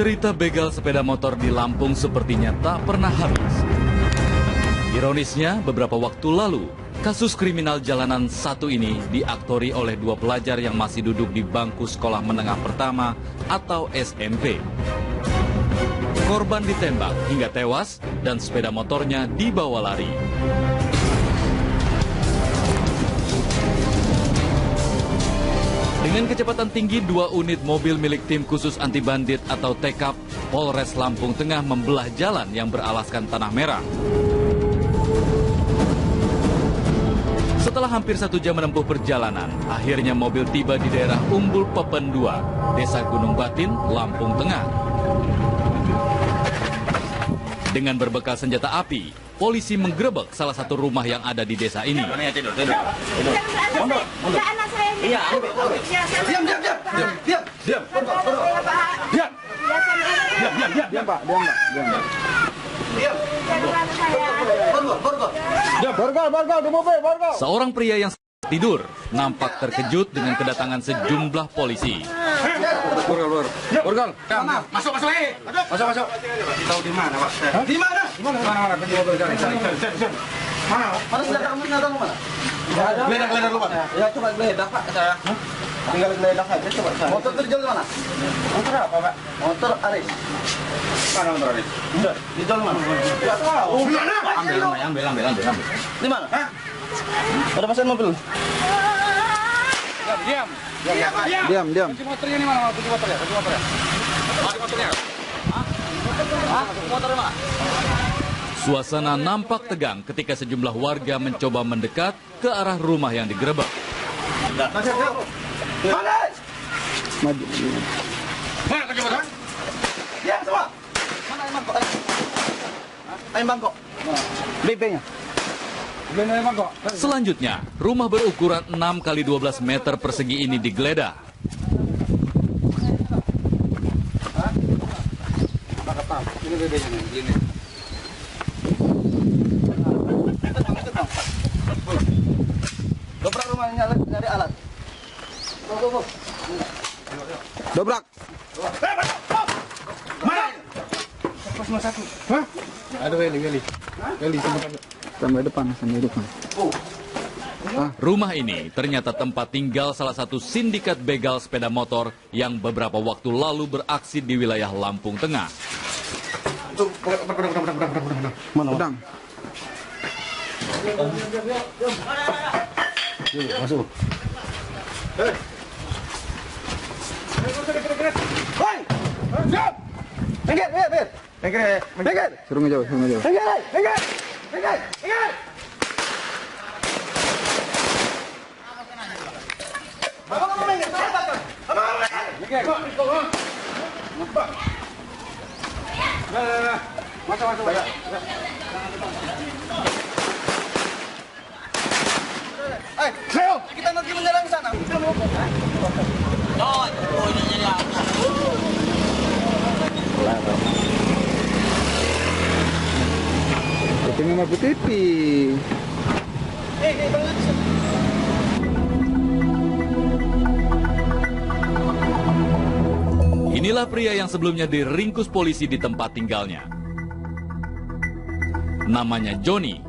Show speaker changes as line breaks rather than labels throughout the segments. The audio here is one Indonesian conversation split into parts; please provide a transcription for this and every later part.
Cerita begal sepeda motor di Lampung sepertinya tak pernah habis. Ironisnya, beberapa waktu lalu, kasus kriminal jalanan satu ini diaktori oleh dua pelajar yang masih duduk di bangku sekolah menengah pertama atau SMP. Korban ditembak hingga tewas dan sepeda motornya dibawa lari. Dengan kecepatan tinggi, dua unit mobil milik tim khusus anti bandit atau TKAP Polres Lampung Tengah membelah jalan yang beralaskan tanah merah. Setelah hampir 1 jam menempuh perjalanan, akhirnya mobil tiba di daerah Umbul Pepen 2, Desa Gunung Batin, Lampung Tengah. Dengan berbekal senjata api, polisi menggerebek salah satu rumah yang ada di desa ini. Seorang pria yang tidur nampak terkejut dengan kedatangan sejumlah polisi.
Masuk. Tahu di mana, Pak? Di mana? Mana? Kunci mobil cari. Mana? Mana senjata kamu mana? Geledah lu, Pak. Ya, coba geledah, Pak, saya. Tinggal geledah aja, coba saya. Motor terjual di mana? Motor apa, Pak? Motor Aris. Mana motor Aris? Dijual mana? Enggak tahu. Mana? Ambil. Di mana? Hah? Ada pasien mobil. Diam. Kunci motornya di mana? Kunci motornya. Motornya mana?
Suasana nampak tegang ketika sejumlah warga mencoba mendekat ke arah rumah yang digerebek.
Maju. Mana kunci motor? Diam semua. Mana ayam bangkok? BB-nya.
Selanjutnya, rumah berukuran 6 x 12 meter persegi ini digeledah.
Ini BB-nya nih, ini. Dobrak rumahnya, nyari alat. Go. Dobrak. Mana? Pas nomor 1. Hah? Ada Weli. Weli sampai depan.
Rumah ini ternyata tempat tinggal salah satu sindikat begal sepeda motor yang beberapa waktu lalu beraksi di wilayah Lampung Tengah.
Mana? Pedang. Masuk. Hei. Minggir. Suruh ngejauh. Minggir. Masuk. Leo, kita nanti menyerang sana. Itu memang TV.
Inilah pria yang sebelumnya diringkus polisi di tempat tinggalnya. Namanya Joni.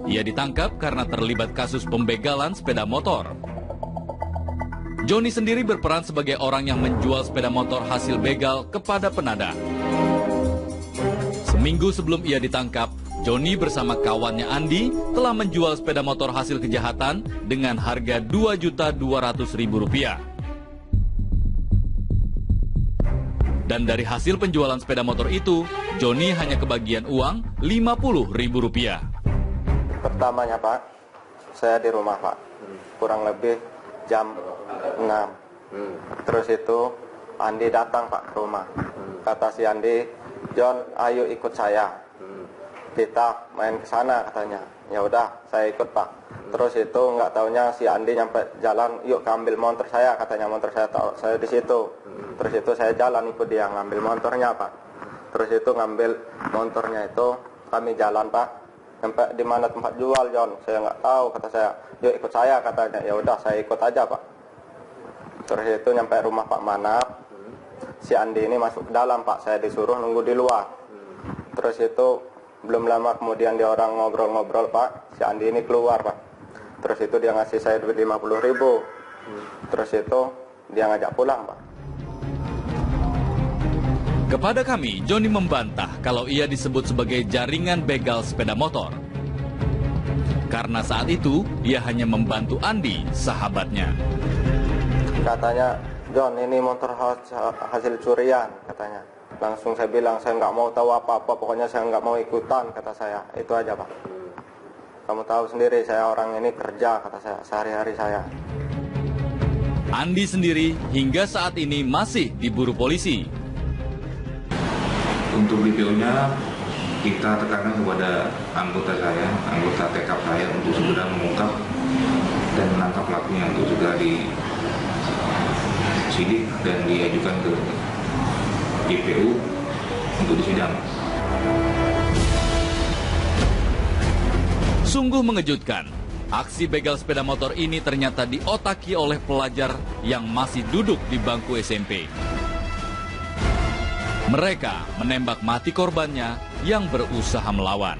Ia ditangkap karena terlibat kasus pembegalan sepeda motor. Joni sendiri berperan sebagai orang yang menjual sepeda motor hasil begal kepada penadah. Seminggu sebelum ia ditangkap, Joni bersama kawannya Andi telah menjual sepeda motor hasil kejahatan dengan harga Rp2.200.000. Dan dari hasil penjualan sepeda motor itu, Joni hanya kebagian uang Rp50.000.
Pertamanya, Pak, saya di rumah, Pak. Kurang lebih jam 6. Terus itu Andi datang, Pak, ke rumah. Kata si Andi, "John, ayo ikut saya. Kita main ke sana," katanya. Ya udah, saya ikut, Pak. Terus itu nggak taunya si Andi nyampe jalan, "Yuk ambil motor saya," katanya. Motor saya di situ. Terus itu saya jalan ikut dia ngambil motornya, Pak. Terus itu ngambil motornya itu kami jalan, Pak. Sampai di mana tempat jual, John? Saya nggak tahu, kata saya. "Yuk ikut saya," katanya. Ya udah, saya ikut aja, Pak. Terus itu nyampe rumah Pak Manap. si Andi ini masuk ke dalam Pak, saya disuruh nunggu di luar. Terus itu belum lama kemudian dia orang ngobrol-ngobrol Pak, si Andi ini keluar Pak. Terus itu dia ngasih saya duit 50.000. Terus itu dia ngajak pulang Pak.
Kepada kami, Joni membantah kalau ia disebut sebagai jaringan begal sepeda motor. Karena saat itu, ia hanya membantu Andi, sahabatnya.
Katanya, John ini motor hasil curian, katanya. Langsung saya bilang, saya nggak mau tahu apa-apa, pokoknya saya nggak mau ikutan, kata saya. Itu aja Pak. Kamu tahu sendiri, saya orang ini kerja, kata saya, sehari-hari saya.
Andi sendiri hingga saat ini masih diburu polisi.
Untuk DPO-nya kita tekankan kepada anggota TKP saya untuk segera mengungkap dan menangkap pelakunya untuk segera disidik dan diajukan ke DPO untuk disidang.
Sungguh mengejutkan, aksi begal sepeda motor ini ternyata diotaki oleh pelajar yang masih duduk di bangku SMP. Mereka menembak mati korbannya yang berusaha melawan.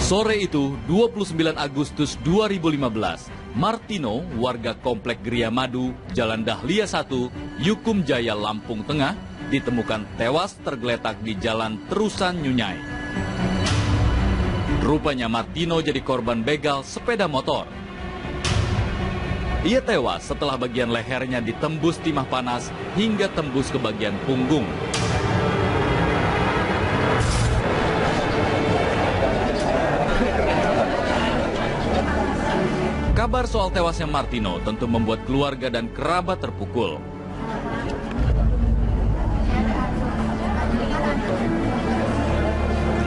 Sore itu, 29 Agustus 2015, Martino, warga Komplek Gria Madu, Jalan Dahlia 1, Yukum Jaya, Lampung Tengah, ditemukan tewas tergeletak di Jalan Terusan Nyunyai. Rupanya Martino jadi korban begal sepeda motor. Ia tewas setelah bagian lehernya ditembus timah panas hingga tembus ke bagian punggung. Kabar soal tewasnya Martino tentu membuat keluarga dan kerabat terpukul.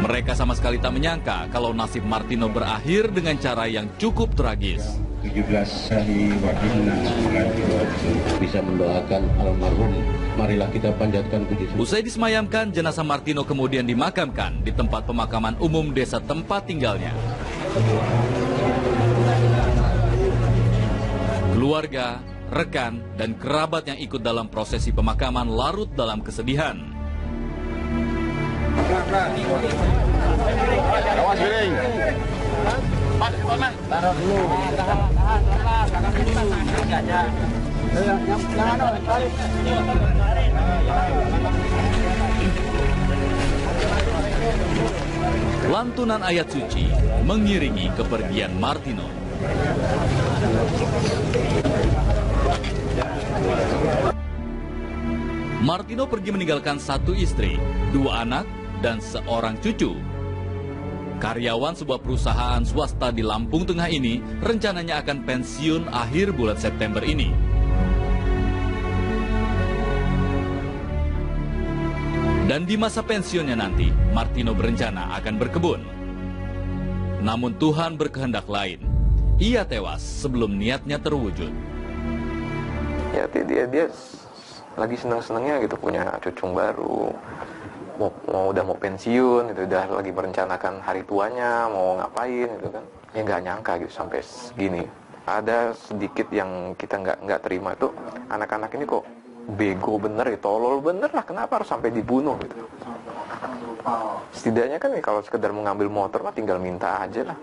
Mereka sama sekali tak menyangka kalau nasib Martino berakhir dengan cara yang cukup tragis.
17 hari wakil bisa mendoakan almarhum. Marilah kita panjatkan puji syukur.
Usai disemayamkan, jenazah Martino kemudian dimakamkan di tempat pemakaman umum desa tempat tinggalnya. Keluarga, rekan, dan kerabat yang ikut dalam prosesi pemakaman larut dalam kesedihan. Lantunan ayat suci mengiringi kepergian Martino. Martino pergi meninggalkan satu istri, 2 anak, dan seorang cucu. Karyawan sebuah perusahaan swasta di Lampung Tengah ini rencananya akan pensiun akhir bulan September ini. Dan di masa pensiunnya nanti, Martino berencana akan berkebun. Namun Tuhan berkehendak lain. Ia tewas sebelum niatnya terwujud.
Ya dia lagi senang-senangnya gitu punya cucung baru, udah mau pensiun gitu, udah lagi merencanakan hari tuanya mau ngapain gitu kan. Ya nggak nyangka gitu sampai segini. Ada sedikit yang kita nggak terima itu, anak-anak ini kok bego bener gitu, tolol bener lah, kenapa harus sampai dibunuh gitu. Setidaknya kan kalau sekedar mengambil motor mah tinggal minta aja lah.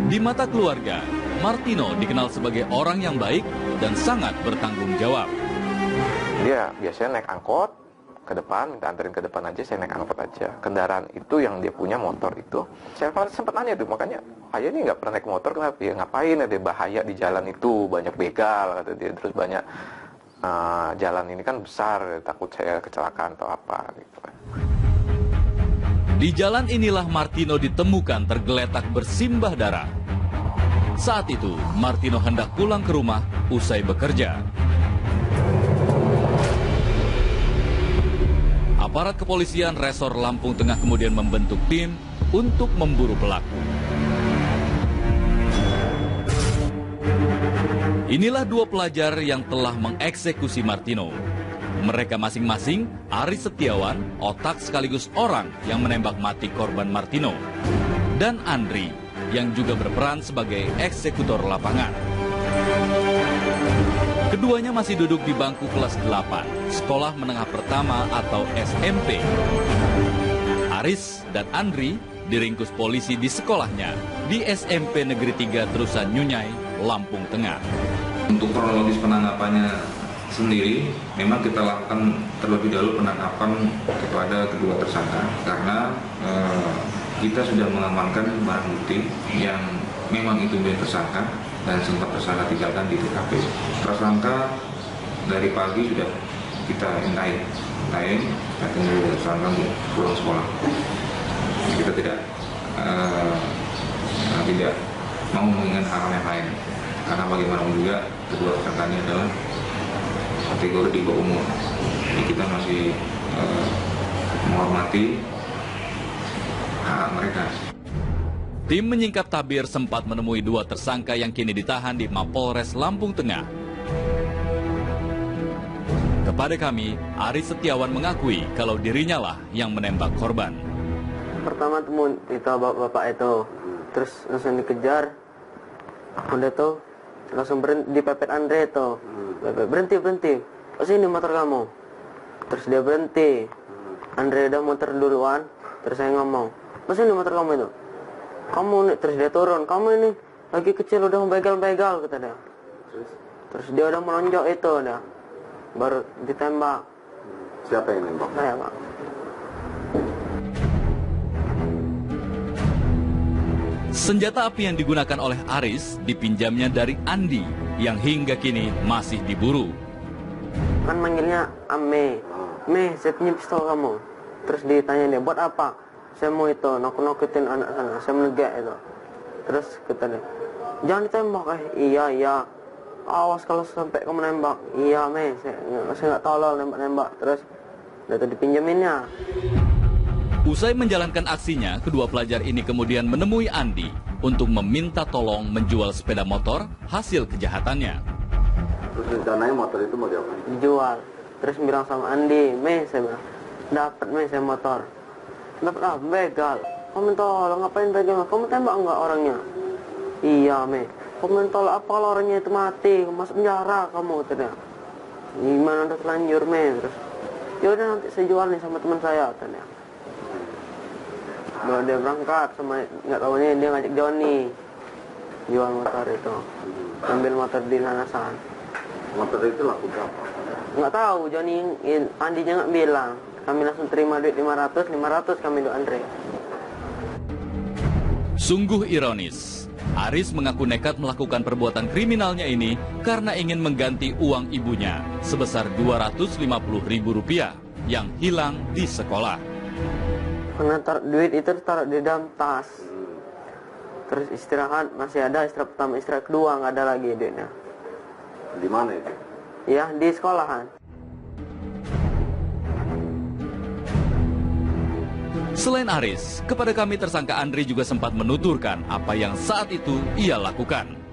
Di mata keluarga, Martino dikenal sebagai orang yang baik dan sangat bertanggung jawab.
Dia biasanya naik angkot ke depan, minta anterin ke depan aja, saya naik angkot aja. Kendaraan itu yang dia punya, motor itu. Saya sempat nanya tuh, makanya ayah ini nggak pernah naik motor, kenapa? Ya ngapain, ada bahaya di jalan itu, banyak begal, kata dia. Terus banyak jalan ini kan besar, takut saya kecelakaan atau apa gitu kan.
Di jalan inilah Martino ditemukan tergeletak bersimbah darah. Saat itu, Martino hendak pulang ke rumah usai bekerja. Aparat kepolisian Resor Lampung Tengah kemudian membentuk tim untuk memburu pelaku. Inilah dua pelajar yang telah mengeksekusi Martino. Mereka masing-masing Aris Setiawan, otak sekaligus orang yang menembak mati korban Martino, dan Andri yang juga berperan sebagai eksekutor lapangan. Keduanya masih duduk di bangku kelas 8, sekolah menengah pertama atau SMP. Aris dan Andri diringkus polisi di sekolahnya di SMP Negeri 3 Terusan Nyunyai, Lampung Tengah.
Untuk kronologis penangkapannya sendiri, memang kita lakukan terlebih dahulu penangkapan kepada kedua tersangka karena kita sudah mengamankan barang bukti yang memang itu milik tersangka dan sempat tersangka tinggalkan di TKP. Tersangka dari pagi sudah kita intai, kita tunggu tersangka pulang sekolah. Kita tidak mau mengingat hal yang lain karena bagaimanapun juga kedua tersangka ini adalah kategori di bawah umur. Jadi kita masih menghormati hak mereka.
Tim menyingkap tabir sempat menemui dua tersangka yang kini ditahan di Mapolres Lampung Tengah. Kepada kami, Aris Setiawan mengakui kalau dirinya lah yang menembak korban.
Pertama temu itu bapak itu, terus langsung dikejar. Udah tuh langsung dipepet Andre itu. Berhenti. Oh, sini motor kamu. Terus dia berhenti. Andre udah motor duluan. Terus saya ngomong, oh, sini motor kamu itu. Kamu nih, terus dia turun. Kamu ini lagi kecil udah begal-begal, kata dia. Terus dia udah melonjak itu udah. Baru ditembak.
Siapa yang nembak?
Saya, Pak.
Senjata api yang digunakan oleh Aris dipinjamnya dari Andi yang hingga kini masih diburu.
Kan manggilnya Ame. Me, saya punya pistol kamu. Terus ditanya dia, buat apa? Saya mau itu, nakut-nakutin anak sana. Saya menegak itu. Terus kata dia, jangan ditembak. Iya. Awas kalau sampai kamu nembak. Iya, Me, saya nggak tolol nembak-nembak. Terus udah tuh dipinjaminnya.
Usai menjalankan aksinya, kedua pelajar ini kemudian menemui Andi untuk meminta tolong menjual sepeda motor hasil kejahatannya.
Terus rencananya motor itu mau diapain?
Dijual. Terus bilang sama Andi, Me, saya bilang, dapat Me saya motor. Dapat apa? Begal. Kamu tolong ngapain begal? Kamu tembak enggak orangnya? Iya, Me. Kamu tolong apa kalau orangnya itu mati? Masuk penjara kamu, katanya. Gimana udah terlanjur, Me? Terus, yaudah nanti saya jual nih sama teman saya, katanya. Baru dia berangkat sama nggak tahunya dia ngajak Joni jual motor itu, ambil motor di Lanasan.
Motor itu laku berapa?
Nggak tahu, Joni, Andinya nggak bilang. Kami langsung terima duit 500 kami duit Andre.
Sungguh ironis, Aris mengaku nekat melakukan perbuatan kriminalnya ini karena ingin mengganti uang ibunya sebesar Rp250.000 yang hilang di sekolah.
Karena duit itu taruh di dalam tas. Terus istirahat, masih ada istirahat pertama, istirahat kedua nggak ada lagi duitnya.
Di mana itu?
Ya, di sekolahan.
Selain Aris, kepada kami tersangka Andri juga sempat menuturkan apa yang saat itu ia lakukan.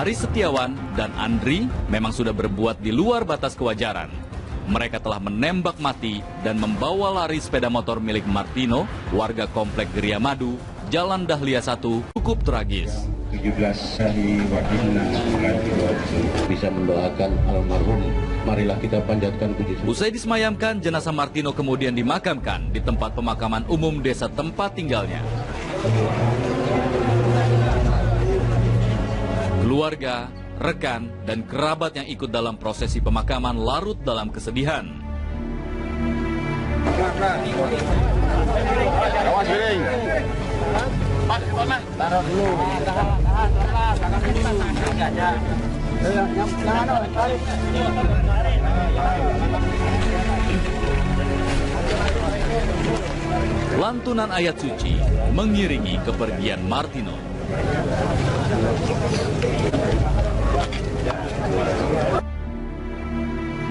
Aris Setiawan dan Andri memang sudah berbuat di luar batas kewajaran. Mereka telah menembak mati dan membawa lari sepeda motor milik Martino, warga Komplek Geria Madu, Jalan Dahlia 1, cukup tragis.
17 hari Wadih 6 bisa mendoakan almarhum. Marilah kita panjatkan puji syukur.
Usai disemayamkan, jenazah Martino kemudian dimakamkan di tempat pemakaman umum desa tempat tinggalnya. Keluarga, rekan, dan kerabat yang ikut dalam prosesi pemakaman larut dalam kesedihan.
Taruh dulu.
Lantunan ayat suci mengiringi kepergian Martino.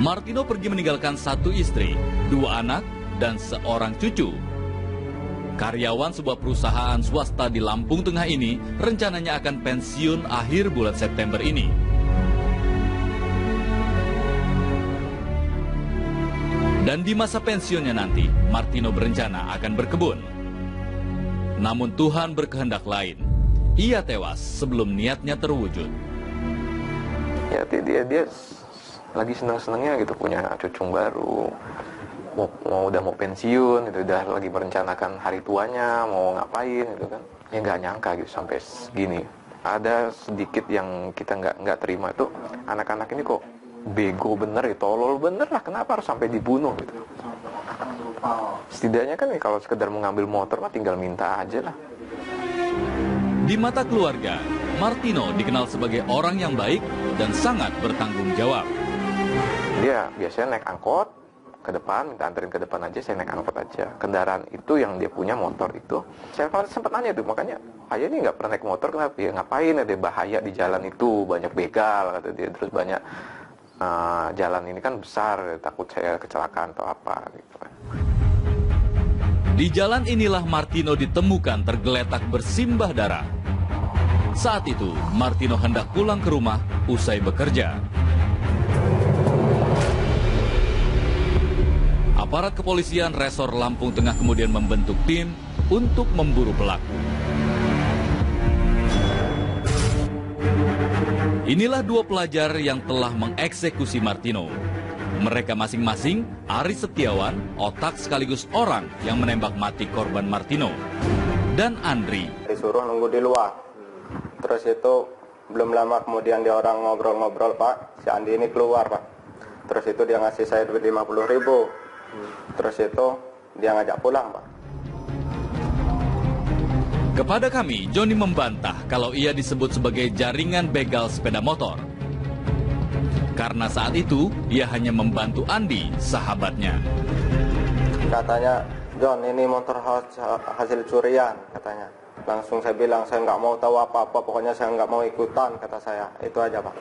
Martino pergi meninggalkan 1 istri, 2 anak, dan seorang cucu. Karyawan sebuah perusahaan swasta di Lampung Tengah ini rencananya akan pensiun akhir bulan September ini. Dan di masa pensiunnya nanti, Martino berencana akan berkebun. Namun Tuhan berkehendak lain. Ia tewas sebelum niatnya terwujud.
Ya dia lagi senang-senangnya gitu, punya cucu baru. Udah mau pensiun, itu udah lagi merencanakan hari tuanya, mau ngapain gitu kan. Ya nggak nyangka gitu sampai segini. Ada sedikit yang kita nggak terima itu, anak-anak ini kok bego bener, tolol bener lah, kenapa harus sampai dibunuh gitu. Setidaknya kan kalau sekedar mengambil motor mah tinggal minta aja lah.
Di mata keluarga, Martino dikenal sebagai orang yang baik dan sangat bertanggung jawab.
Dia biasanya naik angkot ke depan, minta anterin ke depan aja, saya naik angkot aja. Kendaraan itu yang dia punya, motor itu. Saya sempat nanya tuh, makanya ayah ini nggak pernah naik motor, kenapa? Ya ngapain, ada bahaya di jalan itu, banyak begal, kata dia. Terus banyak jalan ini kan besar, takut saya kecelakaan atau apa gitu.
Di jalan inilah Martino ditemukan tergeletak bersimbah darah. Saat itu, Martino hendak pulang ke rumah usai bekerja. Aparat kepolisian Resor Lampung Tengah kemudian membentuk tim untuk memburu pelaku. Inilah 2 pelajar yang telah mengeksekusi Martino. Mereka masing-masing Aris Setiawan, otak sekaligus orang yang menembak mati korban Martino, dan Andri.
Disuruh nunggu di luar. Terus itu belum lama kemudian dia orang ngobrol-ngobrol, Pak. Si Andi ini keluar, Pak. Terus itu dia ngasih saya duit 50.000. Terus itu dia ngajak pulang, Pak.
Kepada kami, Joni membantah kalau ia disebut sebagai jaringan begal sepeda motor. Karena saat itu, dia hanya membantu Andi, sahabatnya.
Katanya, John, ini motor hasil curian, katanya. Langsung saya bilang, saya nggak mau tahu apa-apa, pokoknya saya nggak mau ikutan, kata saya. Itu aja, Pak.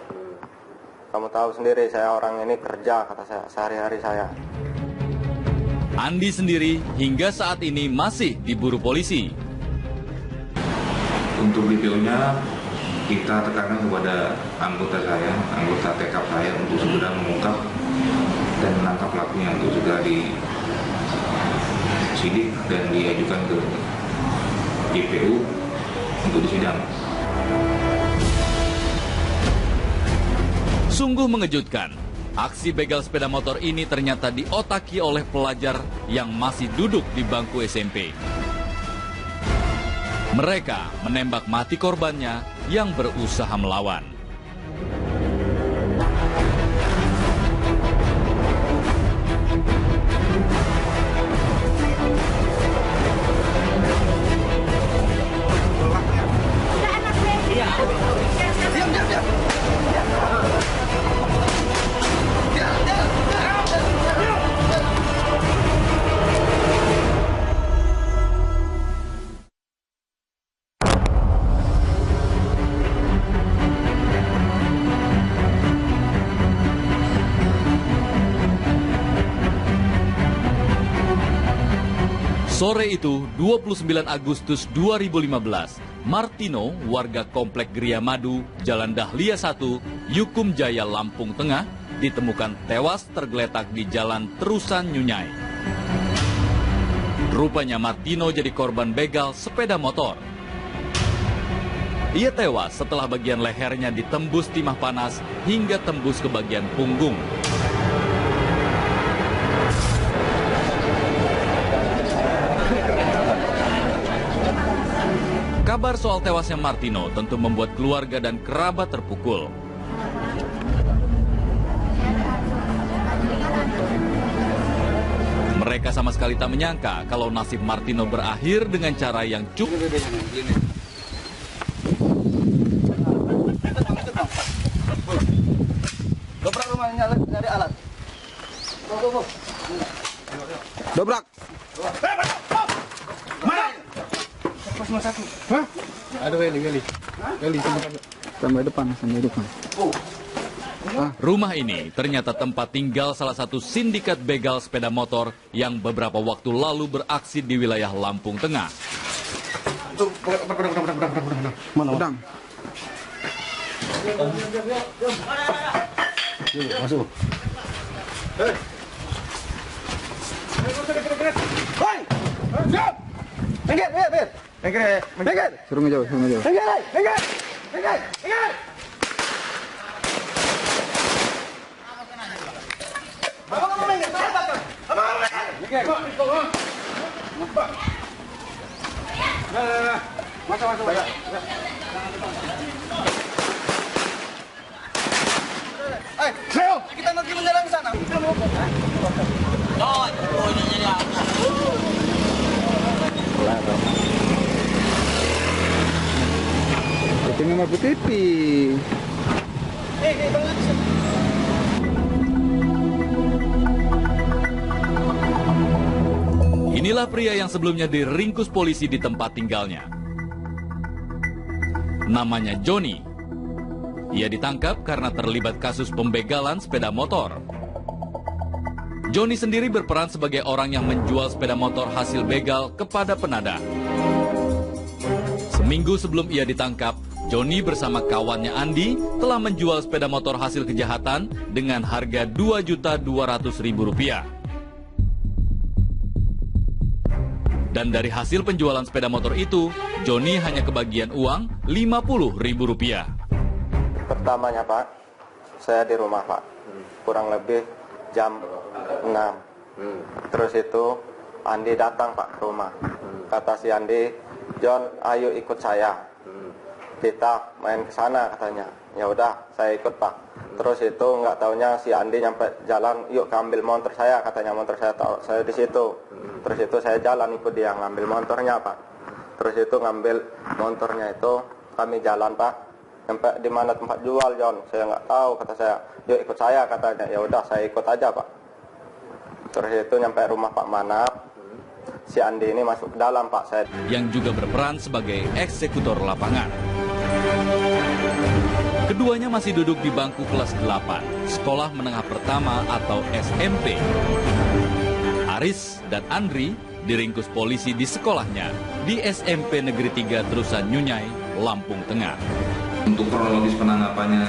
Kamu tahu sendiri, saya orang ini kerja, kata saya, sehari-hari saya.
Andi sendiri hingga saat ini masih diburu polisi.
Untuk videonya, kita tekankan kepada anggota TKP saya untuk segera mengungkap dan menangkap pelakunya, untuk segera disidik dan diajukan ke JPU untuk disidang.
Sungguh mengejutkan, aksi begal sepeda motor ini ternyata diotaki oleh pelajar yang masih duduk di bangku SMP. Mereka menembak mati korbannya yang berusaha melawan. Sore itu, 29 Agustus 2015, Martino, warga Komplek Gria Madu, Jalan Dahlia 1, Yukum Jaya, Lampung Tengah, ditemukan tewas tergeletak di Jalan Terusan Nyunyai. Rupanya Martino jadi korban begal sepeda motor. Ia tewas setelah bagian lehernya ditembus timah panas hingga tembus ke bagian punggung. Kabar soal tewasnya Martino tentu membuat keluarga dan kerabat terpukul. Mereka sama sekali tak menyangka kalau nasib Martino berakhir dengan cara yang cukup.
Dobrak rumahnya, nyari alat. Dobrak. Hah? Ada Weli. Sampai depan.
Rumah ini ternyata tempat tinggal salah satu sindikat begal sepeda motor yang beberapa waktu lalu beraksi di wilayah Lampung Tengah.
Mana pedang? Masuk. Hei. Minggir. Suruh ngejauh. Minggir. Masuk. Leo, kita nanti menyerang sana. Itu memang TV.
Inilah pria yang sebelumnya diringkus polisi di tempat tinggalnya. Namanya Joni. Ia ditangkap karena terlibat kasus pembegalan sepeda motor. Joni sendiri berperan sebagai orang yang menjual sepeda motor hasil begal kepada penadah. Seminggu sebelum ia ditangkap, Joni bersama kawannya Andi telah menjual sepeda motor hasil kejahatan dengan harga Rp2.200.000. Dan dari hasil penjualan sepeda motor itu, Joni hanya kebagian uang Rp50.000.
Pertamanya Pak, saya di rumah Pak, kurang lebih jam 6. Terus itu Andi datang Pak ke rumah. Kata si Andi, John, ayo ikut saya. Kita main ke sana katanya. Ya udah, saya ikut Pak. Terus itu nggak taunya si Andi nyampe jalan, yuk ambil motor saya katanya, motor saya taruh saya di situ. Terus itu saya jalan ikut dia ngambil motornya Pak. Terus itu ngambil motornya itu kami jalan Pak. Sampai di mana tempat jual John, saya nggak tahu kata saya. Yuk ikut saya katanya. Ya udah saya ikut aja Pak. Terus itu nyampe rumah Pak Manap. Si Andi ini masuk ke dalam Pak saya.
Yang juga berperan sebagai eksekutor lapangan. Keduanya masih duduk di bangku kelas 8, sekolah menengah pertama atau SMP. Aris dan Andri diringkus polisi di sekolahnya di SMP Negeri 3 Terusan Nyunyai, Lampung Tengah.
Untuk kronologis penangkapannya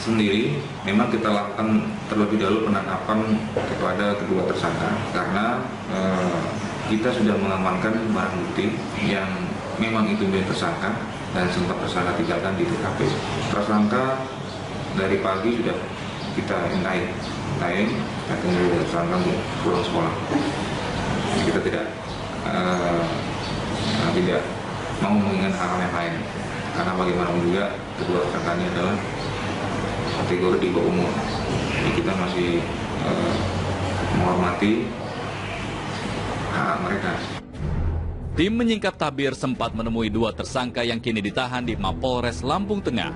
sendiri, memang kita lakukan terlebih dahulu penangkapan kepada kedua tersangka karena kita sudah mengamankan barang bukti yang memang itu milik tersangka dan sempat tersangka tinggalkan di TKP. Tersangka dari pagi sudah kita intai, kita tunggu tersangka pulang sekolah. Kita tidak mau mengingat hal yang lain karena bagaimanapun juga kedua tersangka ini adalah kategori di bawah umur. Jadi kita masih menghormati hak mereka.
Tim menyingkap tabir sempat menemui dua tersangka yang kini ditahan di Mapolres Lampung Tengah.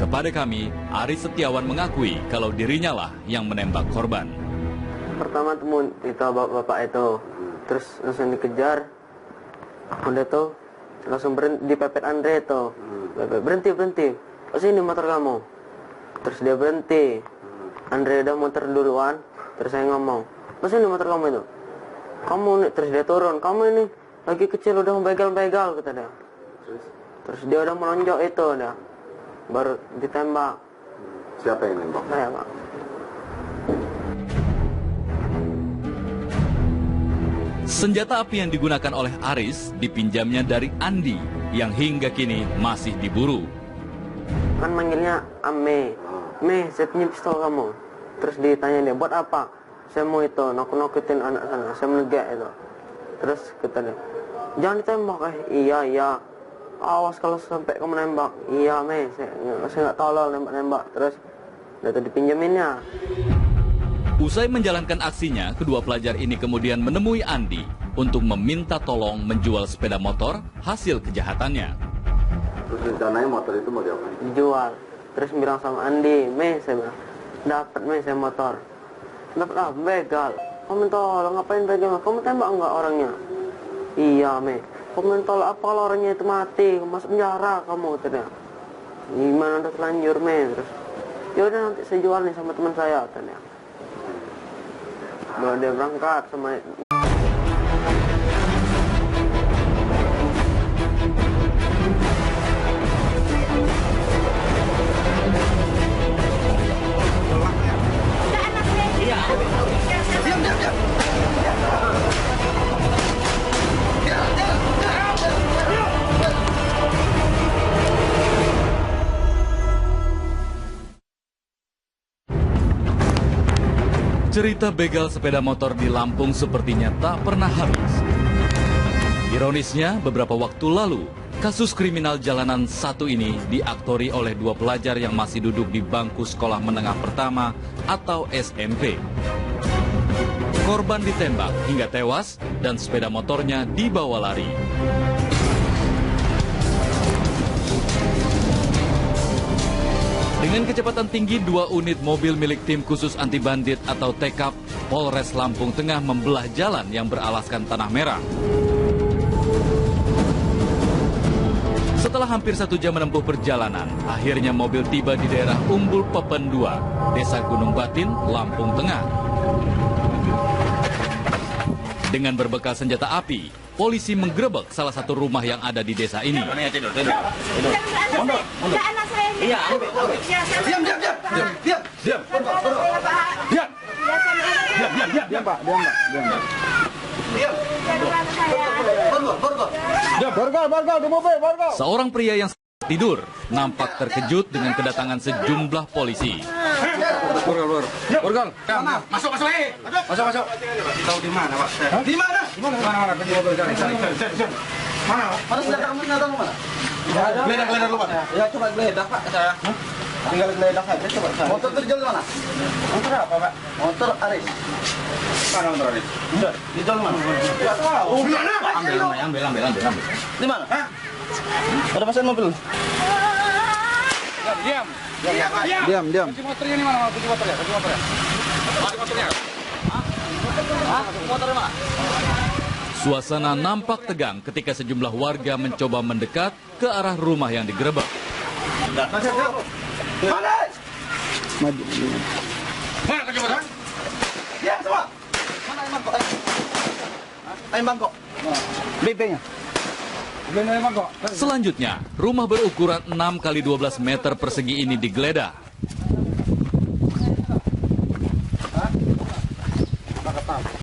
Kepada kami, Aris Setiawan mengakui kalau dirinya lah yang menembak korban.
Pertama temu itu bapak itu, terus langsung dikejar. Udah tuh langsung dipepet Andre itu. Berhenti. Oh sini motor kamu. Terus dia berhenti. Andre udah motor duluan. Terus saya ngomong, oh sini motor kamu itu. Kamu nih, terus dia turun. Kamu ini lagi kecil udah begal-begal kata dia. Terus dia udah melonjak itu udah. Baru ditembak.
Siapa yang nembak?
Saya Pak.
Senjata api yang digunakan oleh Aris dipinjamnya dari Andi yang hingga kini masih diburu.
Kan manggilnya Ame. Me, saya pinjam pistol kamu. Terus ditanya dia, buat apa? Saya mau itu, nakut-nakutin anak sana. Saya menegak itu. Terus kata dia, jangan ditembak. Iya. Awas kalau sampai kamu nembak. Iya, Me, saya nggak tolol nembak-nembak. Terus udah tuh dipinjeminnya.
Usai menjalankan aksinya, kedua pelajar ini kemudian menemui Andi untuk meminta tolong menjual sepeda motor hasil kejahatannya.
Terus rencananya motor itu mau diapain?
Dijual. Terus bilang sama Andi, Me, saya bilang, dapat Me saya motor. Dapat apa? Begal. Kamu tolong ngapain begal? Kamu tembak enggak orangnya? Iya, Me. Kamu tolong apa kalau orangnya itu mati? Masuk penjara kamu katanya. Gimana udah terlanjur, Me? Terus, yaudah nanti saya jual nih sama teman saya katanya. Baru dia berangkat sama.
Cerita begal sepeda motor di Lampung sepertinya tak pernah habis. Ironisnya, beberapa waktu lalu, kasus kriminal jalanan satu ini diaktori oleh dua pelajar yang masih duduk di bangku sekolah menengah pertama atau SMP. Korban ditembak hingga tewas dan sepeda motornya dibawa lari. Dengan kecepatan tinggi, 2 unit mobil milik tim khusus anti bandit atau TKAP Polres Lampung Tengah membelah jalan yang beralaskan tanah merah. Setelah hampir 1 jam menempuh perjalanan, akhirnya mobil tiba di daerah Umbul Pepen 2, Desa Gunung Batin, Lampung Tengah. Dengan berbekal senjata api, polisi menggerebek salah satu rumah yang ada di desa ini. Seorang pria yang tidur nampak terkejut dengan kedatangan sejumlah polisi.
Borgol. Masuk. Tahu di mana, Pak? Di mana? Mana? Kunci mobil sana. Mana? Mana senjata kamu mana? Geledah lu, Pak. Ya, coba geledah, Pak. Saya. Tinggal geledah aja, coba saya. Motor terjual di mana? Motor apa, Pak? Motor Aris. Mana motor Aris? Dijual mana? Enggak tahu. Mana? Ambil. Di mana? Hah? Ada pasien mobil. Diam. Kunci motornya di mana? Kunci motornya. Motornya mana?
Suasana nampak tegang ketika sejumlah warga mencoba mendekat ke arah rumah yang digerebek.
Mana? Mana kunci motor? Ya, semua. Mana ayam bangkok? BB-nya.
Selanjutnya, rumah berukuran 6 x 12 meter persegi ini digeledah.